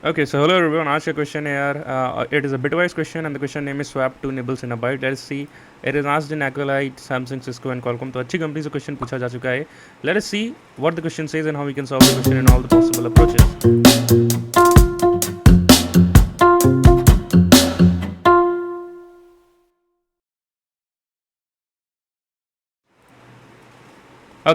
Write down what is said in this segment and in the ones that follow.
Okay, so hello everyone. आज का question है यार. It is a bitwise question and the question name is swap two nibbles in a byte. Let's see. It is asked in Acolyte, Samsung, Cisco and Qualcomm. तो अच्छी company से question पूछा जा चुका है. Let us see what the question says and how we can solve the question in all the possible approaches.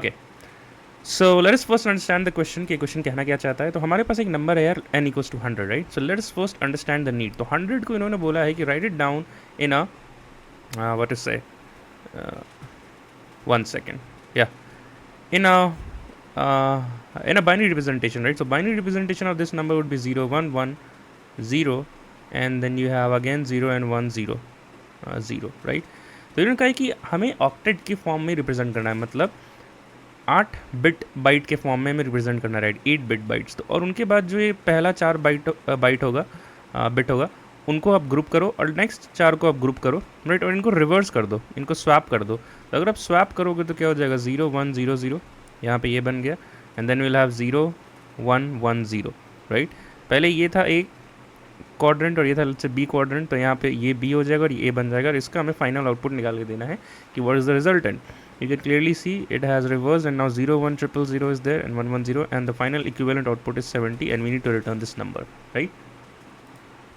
Okay. So let us first understand the question कि question कहना क्या चाहता है. तो हमारे पास एक नंबर है यार n equals to 100, right. So let us first understand the need. तो 100 को इन्होंने बोला है कि write it down in a what is say 1 second, yeah, in a binary representation, right. So binary representation of this number would be 0 1 1 0 and then you have again 0 and 1 0 0, right. तो इन्होंने कहा है कि हमें ऑक्टेट के form में represent करना है, मतलब 8 बिट बाइट के फॉर्म में हमें रिप्रेजेंट करना है, राइट. 8 bit bytes. तो और उनके बाद जो ये पहला 4 बाइट होगा, बिट होगा, उनको आप ग्रुप करो और नेक्स्ट 4 को आप ग्रुप करो, राइट. और इनको रिवर्स कर दो, इनको स्वैप कर दो. तो अगर आप स्वैप करोगे तो क्या हो जाएगा, 0 1 0 0, यहाँ पे ये बन गया. And then will have 0 1 1 0, right. पहले ये था एक क्वाड्रेंट और ये था लेट्स से बी क्वाड्रेंट. तो यहाँ पे ये बी हो जाएगा और ये बन जाएगा और इसका हमें फाइनल आउटपुट निकाल के देना है कि what is the resultant. You can clearly see it has reversed and now 0 1 0 0 is there and 1 1 0 and the final equivalent output is 70 and we need to return this number, right.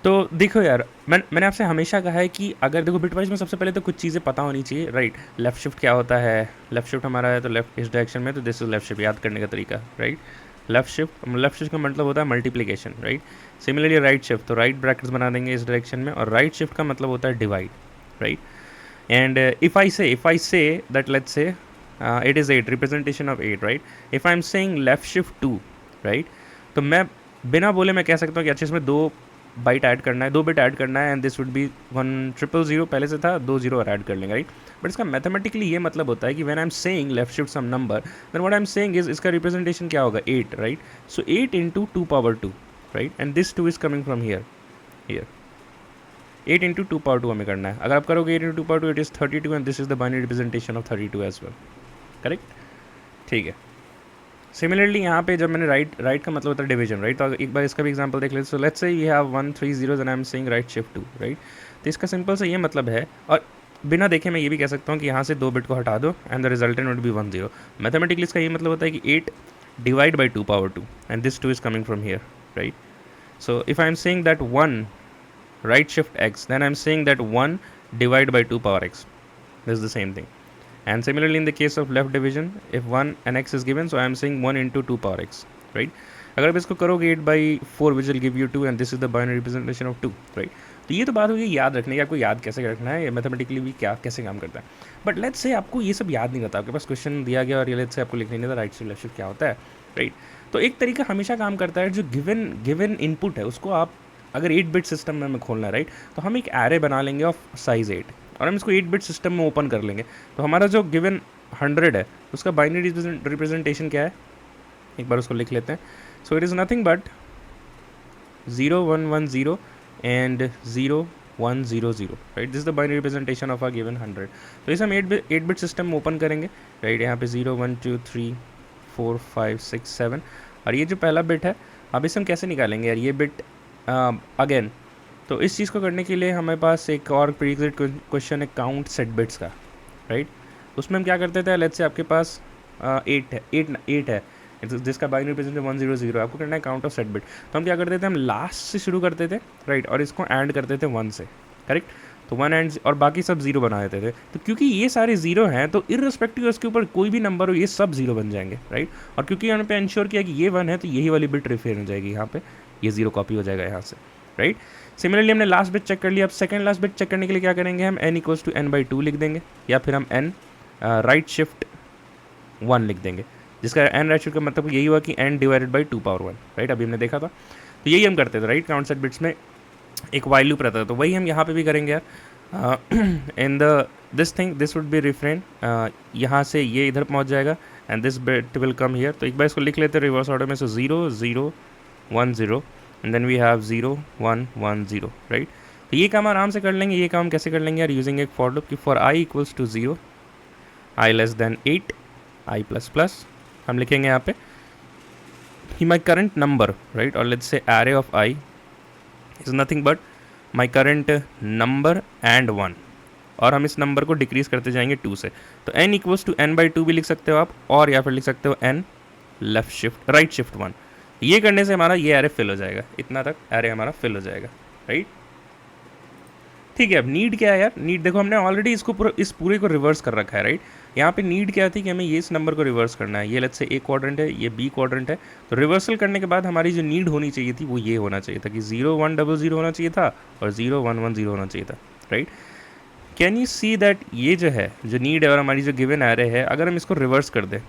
तो देखो यार, मैंने आपसे हमेशा कहा है कि अगर देखो बिटवाइज में सबसे पहले तो कुछ चीज़ें पता होनी चाहिए, राइट. लेफ्ट शिफ्ट क्या होता है, लेफ्ट शिफ्ट हमारा है तो लेफ्ट इस डायरेक्शन में, तो दिस इज लेफ्ट शिफ्ट, याद करने का तरीका, राइट. लेफ्ट शिफ्ट का मतलब होता है multiplication, right. Similarly right shift, तो राइट ब्रैकेट्स बना देंगे इस डायरेक्शन में, और राइट शिफ्ट का मतलब होता है divide, right. And if I say that let's say it is 8, representation of 8, right. If I'm saying left shift 2, right, तो मैं बिना बोले मैं कह सकता हूँ कि अच्छे इसमें 2 बाइट ऐड करना है, 2 बिट ऐड करना है, एंड दिस वुड बी 1 0 0 पहले से था, 2 0 और ऐड कर लेंगे, राइट. बट इसका मैथमेटिकली ये मतलब होता है कि when I am saying left shift some number, then what I am saying is इसका रिप्रेजेंटेशन क्या होगा, 8, right. So 8 into 2 power 2, right. And this 2 is coming from here 8 into 2 power 2 हमें करना है. अगर आप करोगे 8 into 2 power 2 it is 32 and this is the binary representation of 32 as well, correct. ठीक है. सिमिलरली यहाँ पे जब मैंने राइट का मतलब होता है डिवीजन, राइट. तो एक बार इसका भी एग्जांपल देख लेते. So let's say you have 1 3 0 and I am saying right shift 2, right. तो इसका सिंपल से ये मतलब है, और बिना देखे मैं ये भी कह सकता हूँ कि यहाँ से 2 बिट को हटा दो and the resultant would be 1 0. Mathematically इसका ये मतलब होता है कि 8 divide by 2 power 2 and this 2 is coming from here, right. So if I am saying that 1 right shift x, then I'm saying that 1 divided by 2 power x. This is the same thing. And similarly in the case of left division, if 1 and x is given, so I'm saying 1 into 2 power x, right. अगर आप इसको करोगे 8 by 4 which will give you 2 and this is the binary representation of 2, right. तो ये तो बात होगी याद रखने की, आपको याद कैसे रखना है, मैथमेटिकली भी क्या कैसे काम करता है. बट लेट्स से आपको ये सब याद नहीं रहता, आपके पास क्वेश्चन दिया गया और ये लेट्स से आपको लिखने नहीं था राइट शिफ्ट लेफ्ट शिफ्ट क्या होता है, राइट. तो एक तरीका हमेशा काम करता है, जो गिवन इनपुट है उसको आप अगर 8 बिट सिस्टम में हमें खोलना है, राइट, तो हम एक एरे बना लेंगे ऑफ साइज 8 और हम इसको 8 बिट सिस्टम में ओपन कर लेंगे. तो हमारा जो गिवन 100 है उसका बाइनरी रिप्रेजेंटेशन क्या है, एक बार उसको लिख लेते हैं. So it is nothing but 0 1 1 0 and 0 1 0 0, right. This is the binary representation of a given 100. तो इसे हम 8 बिट सिस्टम में ओपन करेंगे, राइट. यहाँ पे 0 1 2 3 4 5 6 7 और ये जो पहला बिट है, अब इसे हम कैसे निकालेंगे यार, ये बिट अगेन. तो इस चीज़ को करने के लिए हमारे पास एक और प्रीरिक्विजिट क्वेश्चन है काउंट सेट बिट्स का, राइट. उसमें हम क्या करते थे, लेट्स से आपके पास 8 है जिसका बाइनरी रिप्रेजेंटेशन 1 0 0, आपको करना है काउंट ऑफ सेट बिट. तो हम क्या करते थे, हम लास्ट से शुरू करते थे, राइट, और इसको ऐड करते थे 1 से, करेक्ट. तो 1 एंड और बाकी सब 0 बना देते थे. तो क्योंकि ये सारे 0 हैं तो इररिस्पेक्टिव उसके ऊपर कोई भी नंबर हो ये सब 0 बन जाएंगे, राइट. और क्योंकि यहाँ पे इंश्योर किया कि ये 1 है तो यही वाली बिट रिफेयर हो जाएगी, यहाँ पे ये 0 कॉपी हो जाएगा यहाँ से, राइट. सिमिलरली हमने लास्ट बिट चेक कर लिया. अब सेकंड लास्ट बिट चेक करने के लिए क्या करेंगे, हम n equals to n by 2 लिख देंगे या फिर हम n राइट शिफ्ट 1 लिख देंगे, जिसका n राइट शिफ्ट का मतलब यही हुआ कि n divided by 2 power 1, right. अभी हमने देखा था. तो यही हम करते थे, राइट. काउंट सेट बिट्स में एक वाइल लूप रहता था, तो वही हम यहाँ पे भी करेंगे यार. In the this thing this would be refrain, यहाँ से ये इधर पहुँच जाएगा and this bit will come here. तो एक बार इसको लिख लेते हैं रिवर्स ऑर्डर में. So 0 0 1 0 and then we have 0 1 1 0, right. तो ये काम आराम से कर लेंगे. ये काम कैसे कर लेंगे यार, यूजिंग एक फॉर लूप कि for i equals to 0 i less than 8 i plus plus हम लिखेंगे यहाँ पे my current number, right, or let's say array of I is nothing but my current number and 1, और हम इस नंबर को डिक्रीज करते जाएंगे 2 से, तो n equals to n by 2 भी लिख सकते हो आप, और या फिर लिख सकते हो n left shift right shift 1। ये करने से हमारा ये एरे फिल हो जाएगा, इतना तक एरे हमारा फिल हो जाएगा, राइट। ठीक है, अब नीड क्या है यार, नीड देखो हमने ऑलरेडी इसको इस पूरे को रिवर्स कर रखा है, राइट। यहाँ पे नीड क्या थी कि हमें ये इस नंबर को रिवर्स करना है, ये लेट्स से ए क्वाड्रेंट है, ये बी क्वाड्रेंट है, तो रिवर्सल करने के बाद हमारी जो नीड होनी चाहिए थी वो ये होना चाहिए था कि 0100 होना चाहिए था और 0110 होना चाहिए था, right. Can you see that ये जो है जो नीड है और हमारी जो गिवन एरे है, अगर हम इसको रिवर्स कर दें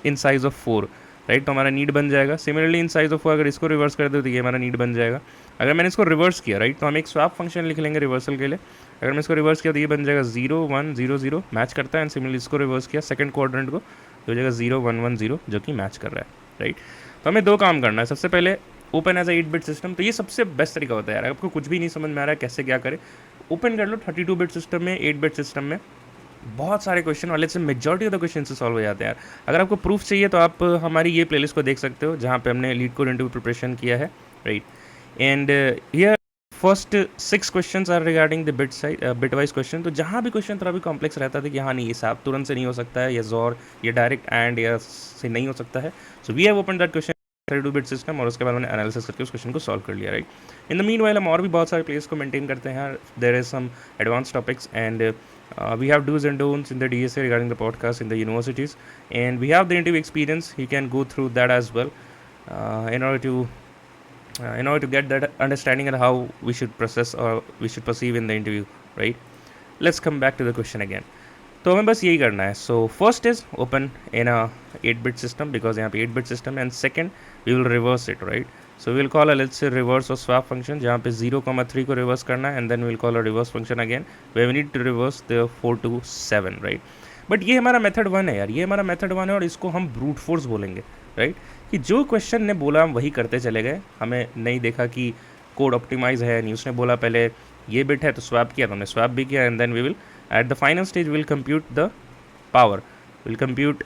इन साइज ऑफ 4, राइट, तो हमारा नीड बन जाएगा। सिमिलरली इन साइज ऑफ 4 अगर इसको रिवर्स कर दे तो ये हमारा नीड बन जाएगा। अगर मैंने इसको रिवर्स किया, राइट, तो हम एक स्वैप फंक्शन लिख लेंगे रिवर्सल के लिए। अगर मैं इसको रिवर्स किया तो ये बन जाएगा 0100 मैच करता है, एंड सिमिलरली इसको रिवर्स किया सेकंड क्वाड्रेंट को तो हो जाएगा 0110 जो कि मैच कर रहा है, राइट। तो हमें दो काम करना है, सबसे पहले open as a 8 bit system, तो ये सबसे बेस्ट तरीका होता है यार। आपको कुछ भी नहीं समझ में आ रहा है कैसे क्या करें, ओपन कर लो 32 बिट सिस्टम में, 8 बिट सिस्टम में बहुत सारे क्वेश्चन वाले से मेजॉरिटी ऑफ द क्वेश्चन से सॉल्व हो जाते हैं यार। अगर आपको प्रूफ चाहिए तो आप हमारी ये प्लेलिस्ट को देख सकते हो जहाँ पे हमने लीड कोड इंटरव्यू प्रिपरेशन किया है, right. And here first 6 questions are regarding the bit wise question. तो जहाँ भी क्वेश्चन थोड़ा भी कॉम्प्लेक्स रहता था कि हाँ नहीं ये साफ तुरंत से नहीं हो सकता है, या जोर ये डायरेक्ट एंड या से नहीं हो सकता है, so we have open that question 32 bit system और उसके बाद मैंने एनालिसिस करके उस क्वेश्चन को सॉल्व कर लिया, right. In the mean while हम और भी बहुत सारे प्लेस को मेंटेन करते हैं, there is some advance topics and we have do's and don'ts in the DSA regarding the podcast in the universities, and we have the interview experience. You can go through that as well in order to get that understanding and how we should process or we should perceive in the interview, right? Let's come back to the question again. तो हमें बस यही करना है। So first is open in a 8 bit system because यहाँ पे 8 bit system है, and second we will reverse it, right. So we will call a let's say reverse और स्वैप फंक्शन जहाँ पे 0,3 को रिवर्स करना है, and then we will call a reverse function again way we need to reverse the 4 to 7, right. But ये हमारा method 1 है यार, ये हमारा मेथड 1 है और इसको हम ब्रूट फोर्स बोलेंगे, राइट। कि जो क्वेश्चन ने बोला हम वही करते चले गए, हमें नहीं देखा कि कोड ऑप्टिमाइज है नहीं, उसने बोला पहले ये बिट है तो स्वैप किया तो हमने स्वैप भी किया, and then we will at the final stage will compute the power, will compute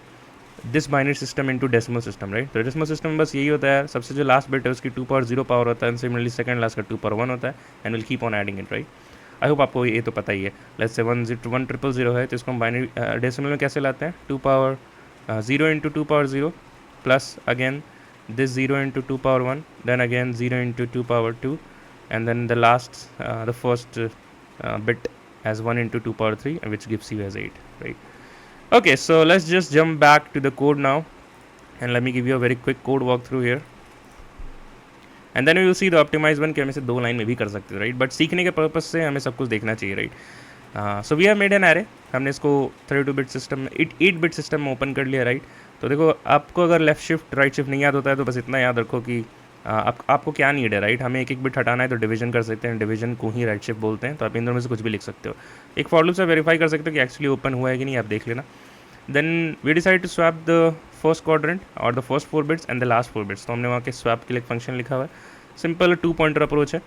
this binary system into decimal system, right. तो डेसिमल सिस्टम में बस यही होता है, सबसे जो लास्ट बिट है उसकी 2 power 0 पावर होता है, एंड सिमिलरली सेकंड लास्ट का 2 power 1 होता है, and will keep on adding it, right. I hope आपको ये तो पता ही है। लेट्स से 1 है तो इसको हम बाइनरी डेसिमल में कैसे लाते हैं, 2 power 0 into 2 power 0 plus again this 0 into 2 power 1, then again 0 into 2 power 2, and then the last the first bit as 1 into 2 power 3, which gives you as 8, right? Okay, so let's just jump back to the code now, and let me give you a very quick code walkthrough here, and then we will see the optimized one कि हम इसे 2 line में भी कर सकते हैं, right. But सीखने के पर्पज से हमें सब कुछ देखना चाहिए, right. So we have made an array, हमने इसको 32 बिट सिस्टम में 8 बिट सिस्टम में ओपन कर लिया, राइट। तो देखो आपको अगर लेफ्ट शिफ्ट राइट शिफ्ट नहीं याद होता है तो बस इतना याद रखो कि आपको क्या नीड है, राइट। हमें एक एक बिट हटाना है तो डिवीजन कर सकते हैं, डिवीजन को ही राइट शिफ्ट बोलते हैं। तो आप इन दोनों में से कुछ भी लिख सकते हो, एक फॉर लूप से वेरीफाई कर सकते हो कि एक्चुअली ओपन हुआ है कि नहीं, आप देख लेना। Then we decide to swap the first quadrant और the first 4 bits and the last 4 bits. तो हमने वहाँ के स्वैप के लिए फंक्शन लिखा हुआ है, सिंपल 2 pointer अप्रोच है।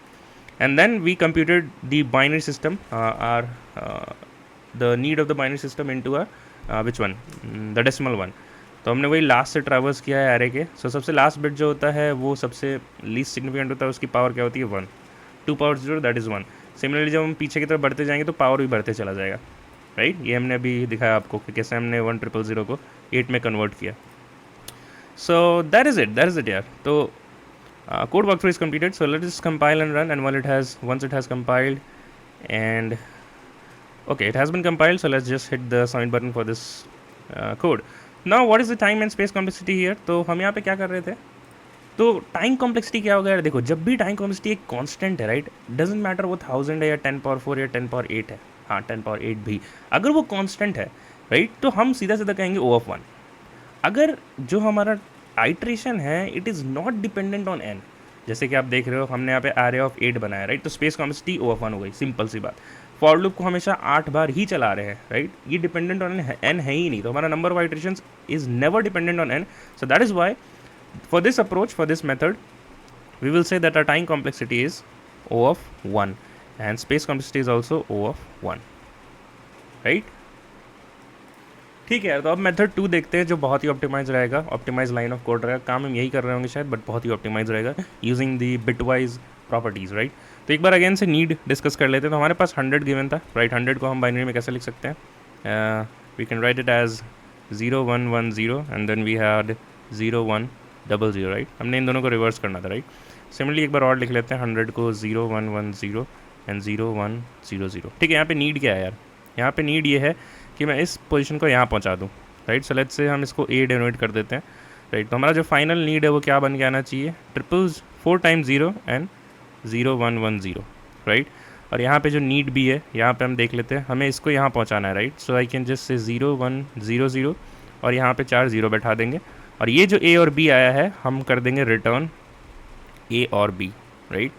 And then we computed the binary system are the need of the binary system into which one, the decimal one. तो हमने वही लास्ट से ट्रैवर्स किया है एरे के। सो सबसे लास्ट बिट जो होता है वो सबसे लीस्ट सिग्निफिकेंट होता है, उसकी पावर क्या होती है 1, 2 power 0 दैट इज़ 1। सिमिलरली जब हम पीछे की तरफ बढ़ते जाएंगे तो पावर भी बढ़ते चला जाएगा, राइट। ये हमने अभी दिखाया आपको कि कैसे हमने 1,000 को 8 में कन्वर्ट किया। सो दैट इज़ इट यार। तो code walkthrough is completed, so let's just compile and run, and once it has compiled, and okay, it has been compiled, so let's just hit the submit button for this code. Now what is the time and space complexity here? तो हम यहाँ पे क्या कर रहे थे, तो time complexity क्या होगा यार, देखो जब भी टाइम कॉम्प्लेक्सिटी एक कांस्टेंट है, राइट, डजेंट मैटर वो 1000 है या 10 power 4 या 10 power 8 है, हाँ 10 power 8 भी, अगर वो कांस्टेंट है, राइट, तो हम सीधा सीधा कहेंगे O of 1। अगर जो हमारा आइट्रेशन है it is not dependent on N, जैसे कि आप देख रहे हो हमने यहाँ पे एरे ऑफ 8 बनाया, राइट, तो स्पेस कॉम्प्लेक्सिटी O of 1 हो गई, सिंपल सी बात। फॉर लूप को हमेशा 8 बार ही चला रहे हैं, राइट, ये डिपेंडेंट ऑन एन है ही नहीं, तो हमारा number of iterations is never dependent on n. So that is why for this approach, for this method, we will say that our time complexity is O of 1 and space complexity is also O of 1, right? ठीक है यार, तो अब method 2 देखते हैं जो बहुत ही optimise रहेगा, ऑप्टिमाइज लाइन ऑफ कोड रहेगा। काम हम यही कर रहे होंगे शायद, बट बहुत ही ऑप्टिमाइज रहेगा using the bitwise properties, right. तो एक बार अगेन से नीड डिस्कस कर लेते हैं। तो हमारे पास 100 गिवन था, राइट। 100 को हम बाइनरी में कैसे लिख सकते हैं? We can write it as 0110 and then we had 0100, right. हमने इन दोनों को रिवर्स करना था, राइट। सिमिलरली एक बार और लिख लेते हैं 100 को 0110 एंड 0100। ठीक है, यहाँ पे नीड क्या है यार? यहाँ पे नीड ये है कि मैं इस पोजीशन को यहाँ पहुँचा दूँ, राइट। सो लेट्स से हम इसको ए डिनोट कर देते हैं, राइट। तो हमारा जो फाइनल नीड है वो क्या बन के आना चाहिए? Triples 4 times 0 and 0110, right. और यहाँ पे जो नीड भी है, यहाँ पे हम देख लेते हैं, हमें इसको यहाँ पहुँचाना है, right. So I can just say 0100 और यहाँ पे 4 0 बैठा देंगे। और ये जो ए और बी आया है हम कर देंगे रिटर्न ए और बी, राइट।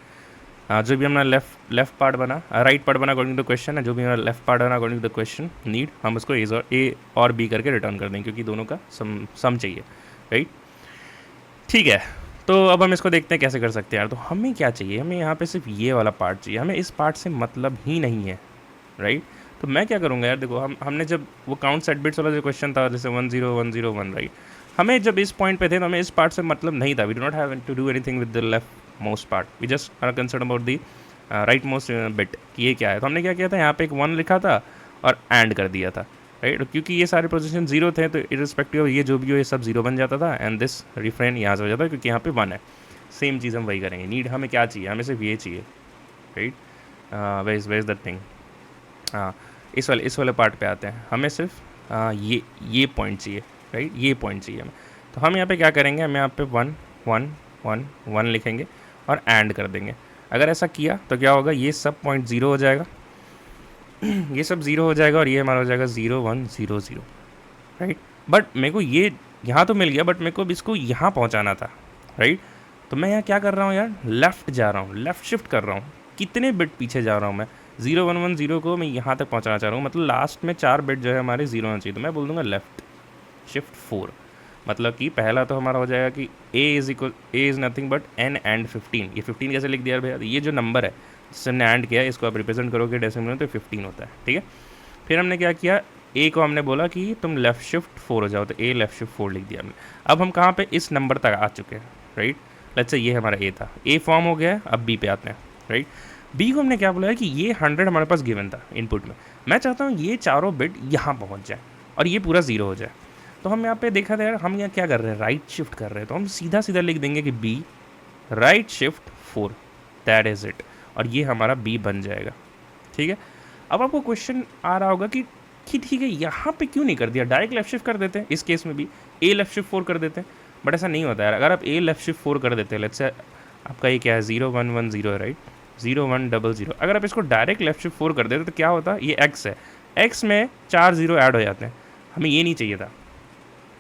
जो भी हमारा लेफ्ट पार्ट बना, राइट पार्ट बना अकॉर्डिंग टू क्वेश्चन है, जो भी हमारा लेफ्ट पार्ट बना according to the question need, हम उसको ए और बी करके रिटर्न कर देंगे, क्योंकि दोनों का सम चाहिए, राइट। ठीक है, तो अब हम इसको देखते हैं कैसे कर सकते हैं यार। तो हमें क्या चाहिए? हमें यहाँ पे सिर्फ ये वाला पार्ट चाहिए, हमें इस पार्ट से मतलब ही नहीं है, राइट। तो मैं क्या करूँगा यार, देखो हमने जब वो काउंट सेट बिट्स वाला जो क्वेश्चन था, जैसे 10101, राइट, हमें जब इस पॉइंट पे थे तो हमें इस पार्ट से मतलब नहीं था। We do not have to do anything with the left most part, we just are concern about the right most bit कि ये क्या है। तो हमने क्या किया था, यहाँ पे एक 1 लिखा था और एंड कर दिया था, राइट। क्योंकि ये सारे पोजीशन 0 थे तो इरिस्पेक्टिव ये जो भी हो ये सब 0 बन जाता था एंड दिस रिफ्रेन यहाँ से हो जाता है, क्योंकि यहाँ पे 1 है। सेम चीज़ हम वही करेंगे। नीड हमें क्या चाहिए? हमें सिर्फ ये चाहिए, राइट। Ways that thing. हाँ, इस वाले पार्ट पे आते हैं। हमें सिर्फ ये पॉइंट चाहिए, राइट। ये पॉइंट चाहिए हमें। तो हम यहाँ पे क्या करेंगे, हम यहाँ पे 1 1 1 1 लिखेंगे और एंड कर देंगे। अगर ऐसा किया तो क्या होगा, ये सब पॉइंट 0 हो जाएगा ये सब 0 हो जाएगा और ये हमारा हो जाएगा 0100, राइट। बट मेरे को ये यहाँ तो मिल गया, बट मेरे को इसको यहाँ पहुँचाना था, राइट। तो मैं यहाँ क्या कर रहा हूँ यार, लेफ़्ट जा रहा हूँ, लेफ़्ट शिफ्ट कर रहा हूँ। कितने बिट पीछे जा रहा हूँ मैं? 0110 को मैं यहाँ तक पहुँचाना चाह रहा हूँ, मतलब लास्ट में 4 बिट जो है हमारे 0 होना चाहिए। तो मैं बोल दूँगा लेफ़्ट शिफ्ट 4, मतलब कि पहला तो हमारा हो जाएगा कि A is nothing but n and 15। ये 15 कैसे लिख दिया भैया? ये जो नंबर है जिससे हमने एंड किया है, इसको आप रिप्रेजेंट करोगे डेसिमल में तो 15 होता है, ठीक है। फिर हमने क्या किया, ए को हमने बोला कि तुम लेफ़्ट शिफ्ट 4 हो जाओ, तो ए लेफ़्ट शिफ्ट 4 लिख दिया हमने। अब हम कहाँ पे? इस नंबर तक आ चुके हैं, राइट। लेट्स से ये हमारा ए था, ए फॉर्म हो गया है। अब बी पे आते हैं, राइट। बी को हमने क्या बोला है कि ये 100 हमारे पास गिवन था इनपुट में। मैं चाहता हूँ ये चारों बिट यहाँ पहुँच जाए और ये पूरा 0 हो जाए। तो हम यहाँ पे देखा था यार, हम यहाँ क्या कर रहे हैं, राइट शिफ्ट कर रहे हैं। तो हम सीधा सीधा लिख देंगे कि b right shift 4, that is it. और ये हमारा बी बन जाएगा, ठीक है। अब आपको क्वेश्चन आ रहा होगा कि ठीक है, यहाँ पे क्यों नहीं कर दिया, डायरेक्ट लेफ्ट शिफ्ट कर देते हैं। इस केस में भी ए लेफ्ट शिफ्ट 4 कर देते हैं, बट ऐसा नहीं होता यार। अगर आप ए लेफ्ट शिफ्ट 4 कर देते हैं, लेट्स से आपका ये क्या है, 0110 है, राइट, 0100। अगर आप इसको डायरेक्ट लेफ्ट शिफ्ट 4 कर देते तो क्या होता, ये एक्स है, एक्स में 4 0 ऐड हो जाते हैं। हमें ये नहीं चाहिए था,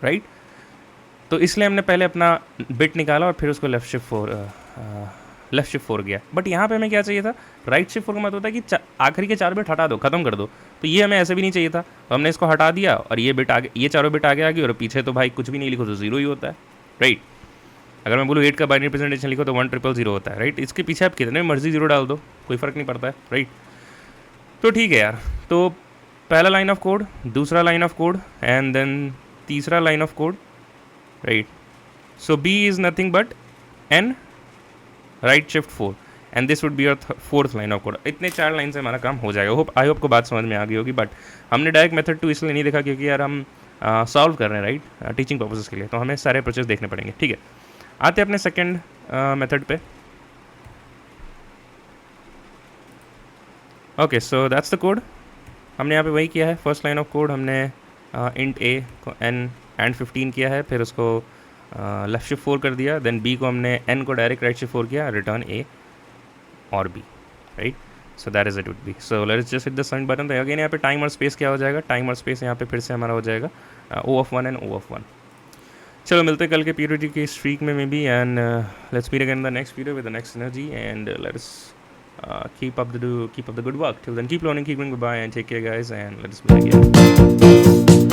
राइट। तो इसलिए हमने पहले अपना बिट निकाला और फिर उसको लेफ़्ट शिफ्ट 4 गया। बट यहाँ पे हमें क्या चाहिए था, राइट शिफ्ट 4 का मतलब होता है कि आखिरी के 4 बिट हटा दो, ख़त्म कर दो। तो ये हमें ऐसे भी नहीं चाहिए था, तो हमने इसको हटा दिया और ये बिट आगे, ये चारों बिट आगे आ गई और पीछे तो भाई कुछ भी नहीं लिखो तो 0 ही होता है, राइट। अगर मैं बोलूँ 8 का बाइनरी रिप्रेजेंटेशन लिखो तो 1000 होता है, राइट। इसके पीछे आप कितने मर्जी 0 डाल दो, कोई फ़र्क नहीं पड़ता है, राइट। तो ठीक है यार, तो पहला लाइन ऑफ कोड, दूसरा line of code and then तीसरा line of code, right. So B is nothing but n right shift 4 and this would be your fourth line of code. इतने 4 लाइन से हमारा काम हो जाएगा। आई होप को बात समझ में आ गई होगी। बट हमने डायरेक्ट मेथड 2 इसलिए नहीं देखा क्योंकि यार हम सॉल्व कर रहे हैं, राइट, टीचिंग पर्पसेस के लिए, तो हमें सारे अप्रोचेस देखने पड़ेंगे, ठीक है। आते हैं अपने सेकेंड मेथड पे। Okay, so that's the code. हमने यहाँ पे वही किया है, फर्स्ट लाइन ऑफ कोड हमने इंट ए को n एंड 15 किया है, फिर उसको लेफ्ट शिफ्ट 4 कर दिया। देन b को हमने n को डायरेक्ट राइट शिफ्ट 4 किया, रिटर्न a और b, right. So that is it would be. So let's just hit the submit button. तो अगेन यहाँ पे टाइम और स्पेस क्या हो जाएगा, टाइम और स्पेस यहाँ पे फिर से हमारा हो जाएगा O(1) एंड O(1). चलो मिलते हैं कल के पीरियड की स्ट्रीक में may be, and let's meet again the next video with the next energy, and let's keep up the good work. Till then, keep learning, keep going. Goodbye and take care, guys, and let's meet again.